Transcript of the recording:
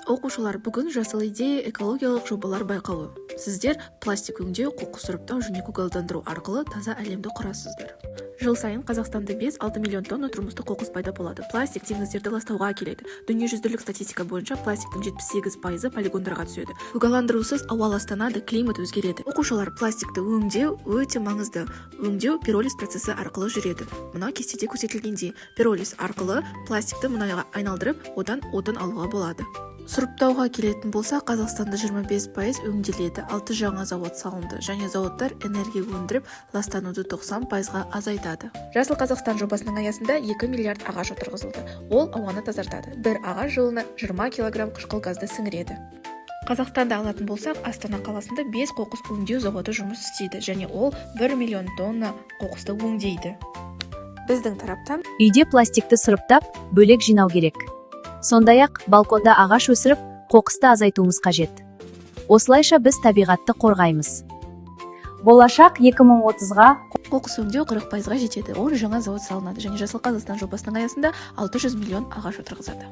Оқушылар, бүгін жасыл идея экологиялық жобалар байқауы. Сіздер пластик өңдеу, қоқыс сұрыптау және көгалдандыру арқылы таза әлемді құрасыздар. Жыл сайын Қазақстанда 5-6 миллион тонна тұрмыстық қоқыс пайда болады. Пластик теңіздерді ластауға әкеледі. Дүниежүзілік статистика бойынша пластиктің 78% полигондарға түседі. Көгалдандырусыз ауа ластанады, климат өзгереді. Оқушылар, пластикті өңдеу өте маңызды. Өңдеу пиролиз процесі арқылы жүреді. Мына кестеде көрсетілгендей, пиролиз арқылы пластикті мұнайға айналдырып, одан отын алуға болады. Сұрыптауға келетін болса, Қазақстанда 25% өңделеді, 6 жаңа завод салынды, және заводтар энергия өндіріп, ластануды 90%-ға азайтады. Жасыл Қазақстан жобасының аясында 2 миллиард ағаш отырғызылды. Ол ауаны тазартады. Бір ағаш жылына 20 килограмм қышқыл газды сіңіреді. Қазақстанда алатын болсақ, Астана қаласында 5 қоқыс өңдеу заводы жұмыс істейді, және ол 1 миллион тонна қоқысты өңдейді. Біздің тараптан үйде пластикті сұрыптап, бөлек жинау керек. Сондай-ақ балконда ағаш өсіріп, қоқысты азайтуымыз қажет. Осылайша біз табиғатты қорғаймыз. Болашақ 2030-ға қоқыс өңдеу 40%-ға жетеді. 10 жаңа завод салынады, және Жасыл Қазақстан жобасының аясында 600 миллион ағаш отырғызады.